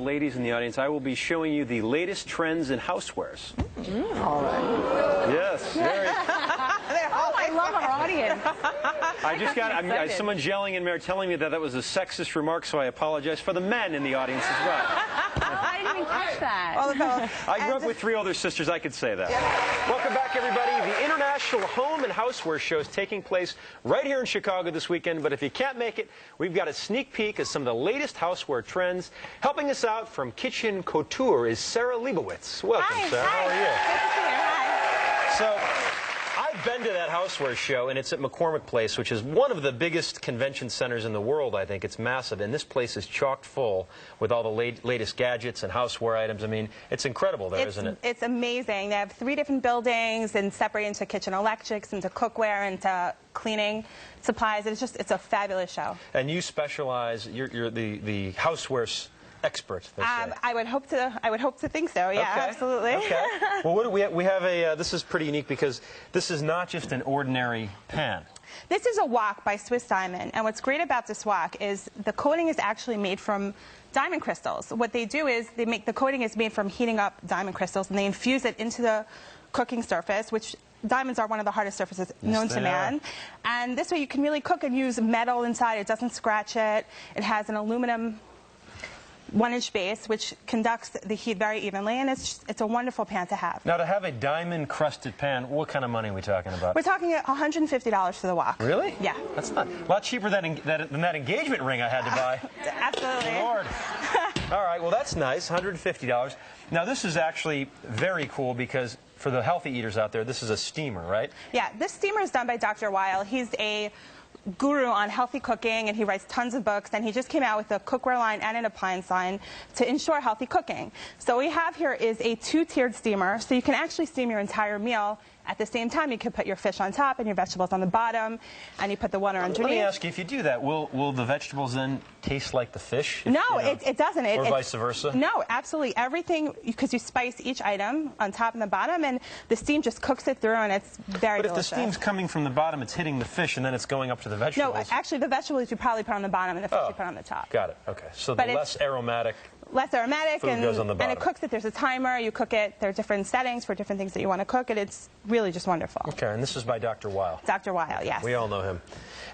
ladies in the audience, I will be showing you the latest trends in housewares. All right. Yes, very. Oh, I love our audience. I just got someone's yelling in there telling me that that was a sexist remark, so I apologize for the men in the audience as well. I didn't even catch that. I grew up with 3 older sisters, I could say that. Yeah. Welcome back, everybody. The International Home and Houseware Show is taking place right here in Chicago this weekend, but if you can't make it, we've got a sneak peek of some of the latest houseware trends. Helping us out from Kitchen Couture is Sarah Leibowitz. Welcome, Sarah. How are you? Good to see you. Hi. So, I've been to that houseware show, and it's at McCormick Place, which is one of the biggest convention centers in the world, I think. It's massive, and this place is chock full with all the latest gadgets and houseware items. I mean, it's incredible there, isn't it? It's amazing. They have 3 different buildings and separate into kitchen electrics, into cookware, into cleaning supplies. It's a fabulous show. And you specialize, you're the houseware expert. I would hope to think so. Yeah, okay. Absolutely. Okay. Well, what do we have this is pretty unique because this is not just an ordinary pan. This is a wok by Swiss Diamond, and what's great about this wok is the coating is actually made from diamond crystals. What they do is the coating is made from heating up diamond crystals, and they infuse it into the cooking surface, which diamonds are one of the hardest surfaces known to man. And this way you can really cook and use metal inside. It doesn't scratch it. It has an aluminum 1-inch base, which conducts the heat very evenly, and it's a wonderful pan to have. Now, to have a diamond-crusted pan, what kind of money are we talking about? We're talking $150 for the wok. Really? Yeah. That's not a lot cheaper than that engagement ring I had to buy. Absolutely. Lord. All right, well, that's nice, $150. Now, this is actually very cool because for the healthy eaters out there, this is a steamer, right? Yeah, this steamer is done by Dr. Weil. He's a guru on healthy cooking, and he writes tons of books, and he just came out with a cookware line and an appliance line to ensure healthy cooking. So what we have here is a 2-tiered steamer, so you can actually steam your entire meal. At the same time, you can put your fish on top and your vegetables on the bottom, and you put the water underneath. Let me ask you, if you do that, will the vegetables then taste like the fish? No, it doesn't. Or vice versa? No, absolutely. Everything, because you spice each item on top and the bottom, and the steam just cooks it through, and it's very delicious. But if the steam's coming from the bottom, it's hitting the fish, and then it's going up to the vegetables. No, actually, the vegetables you probably put on the bottom, and the fish you put on the top. Got it. Okay. So the less aromatic food goes on the bottom. And it cooks it. There's a timer. You cook it. There are different settings for different things that you want to cook, and it's really just wonderful. Okay, and this is by Dr. Weil. Dr. Weil, yes. We all know him.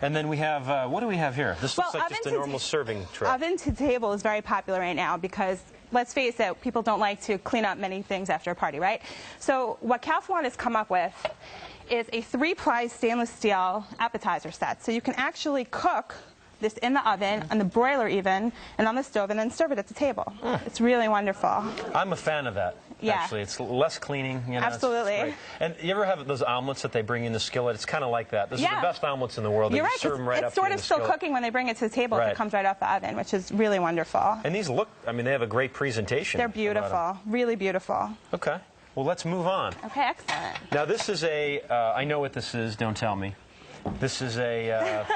And then we have, what do we have here? This looks like just a normal serving tray. Oven to table is very popular right now because, let's face it, people don't like to clean up many things after a party, right? So what Calphalon has come up with is a 3-ply stainless steel appetizer set. So you can actually cook this in the oven, on the broiler even, and on the stove, and then serve it at the table. It's really wonderful. I'm a fan of that. Yeah. Actually, it's less cleaning. You know, absolutely. It's great. And you ever have those omelets that they bring in the skillet? It's kind of like that. This is the best omelets in the world. You're they right. serve them right it's sort of still cooking when they bring it to the table. It comes right off the oven, which is really wonderful. And these look, I mean, they have a great presentation. They're beautiful. Really beautiful. Okay. Well, let's move on. Okay, excellent. Now, this is a, I know what this is. Don't tell me. This is a,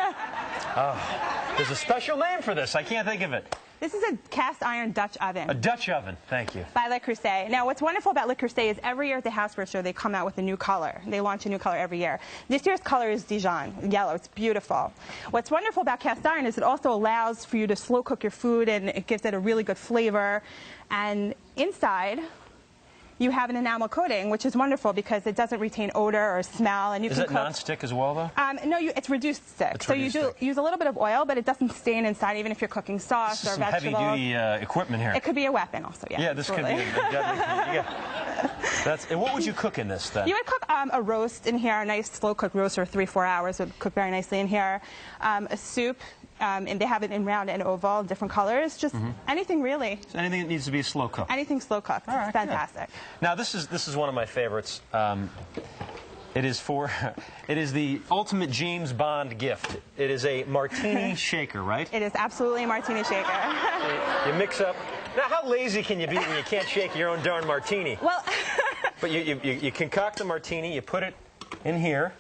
there's a special name for this. I can't think of it. This is a cast iron Dutch oven. A Dutch oven, thank you. By Le Creuset. Now, what's wonderful about Le Creuset is every year at the Houseware Show, they come out with a new color. They launch a new color every year. This year's color is Dijon, yellow. It's beautiful. What's wonderful about cast iron is it also allows for you to slow cook your food, and it gives it a really good flavor. And inside, you have an enamel coating, which is wonderful because it doesn't retain odor or smell. And you is can it non-stick as well, though? No, it's reduced stick. So you do use a little bit of oil, but it doesn't stain inside, even if you're cooking sauce or vegetables. Some heavy-duty equipment here. It could be a weapon also, yeah. Yeah, this could be a deadly thing. And what would you cook in this, then? You would cook a roast in here, a nice slow-cooked roast for 3-4 hours. Would cook very nicely in here. A soup. And they have it in round and oval, different colors. Just anything really. So anything that needs to be slow cooked. Anything slow cooked. It's fantastic. Good. Now this is one of my favorites. It is the ultimate James Bond gift. It is a martini shaker, right? It is absolutely a martini shaker. You mix up. Now, how lazy can you be when you can't shake your own darn martini? Well, but you concoct the martini. You put it in here.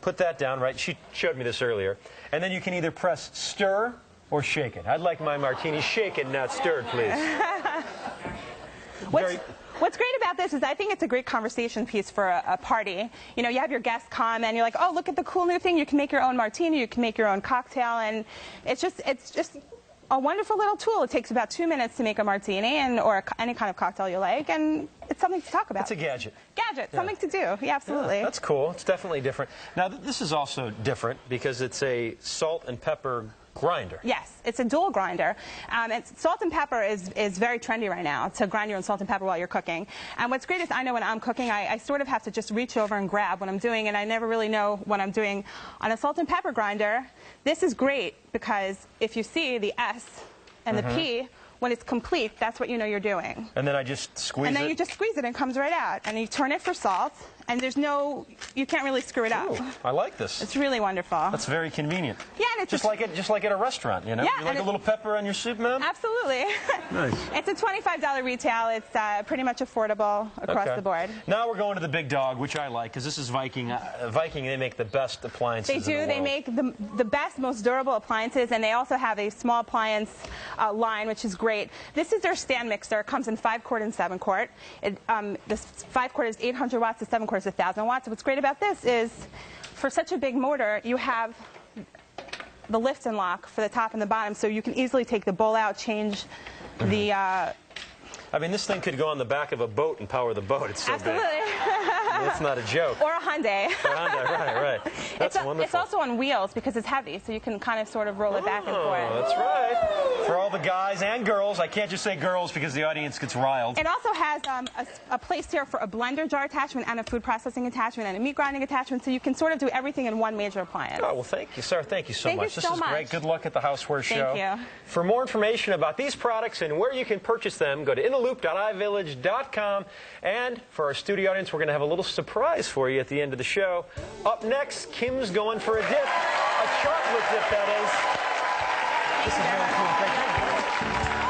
Put that down, right? She showed me this earlier. And then you can either press stir or shake it. I'd like my martini shaken, not stirred, please. What's great about this is I think it's a great conversation piece for a party. You know, you have your guests come and you're like, oh, look at the cool new thing. You can make your own martini. You can make your own cocktail. And it's just a wonderful little tool. It takes about 2 minutes to make a martini or any kind of cocktail you like, and it's something to talk about. It's a gadget. Gadget, something to do. Yeah, absolutely. Yeah, that's cool. It's definitely different. Now, this is also different because it's a salt and pepper grinder. Yes, it's a dual grinder. Salt and pepper is very trendy right now, to grind your own salt and pepper while you're cooking. And what's great is I know when I'm cooking, I sort of have to just reach over and grab what I'm doing, and I never really know what I'm doing. On a salt and pepper grinder, this is great because if you see the S and the P, when it's complete, that's what you know you're doing. And then I just squeeze it? And then you just squeeze it and it comes right out. And you turn it for salt, and you can't really screw it up. Ooh, I like this. It's really wonderful. That's very convenient. Yeah, and it's just like at a restaurant, you know? Yeah, you like a little pepper on your soup, ma'am? Absolutely. Nice. It's a $25 retail. It's pretty much affordable across the board. Now we're going to the big dog, which I like, because this is Viking. Viking, they make the best appliances They do. in the They world. make the best, most durable appliances, and they also have a small appliance line, which is great. This is their stand mixer. It comes in 5-quart and 7-quart. This 5-quart is 800 watts, the 7-quart is 1,000 watts. What's great about this is, for such a big motor, you have the lift and lock for the top and the bottom, so you can easily take the bowl out, change the... I mean, this thing could go on the back of a boat and power the boat. It's so Absolutely. big. It's not a joke. Or a Hyundai. Right. That's wonderful. It's also on wheels because it's heavy, so you can kind of sort of roll it back and forth. Oh, that's right. For all the guys and girls. I can't just say girls because the audience gets riled. It also has a place here for a blender jar attachment and a food processing attachment and a meat grinding attachment, so you can sort of do everything in one major appliance. Oh, well, thank you, Sarah. Thank you so much. This is great. Good luck at the Houseware Show. Thank you. For more information about these products and where you can purchase them, go to intheloop.ivillage.com. And for our studio audience, we're going to have a little surprise for you at the end of the show. Up next, Kim's going for a dip. A chocolate dip, that is. This is really cool. Thank you.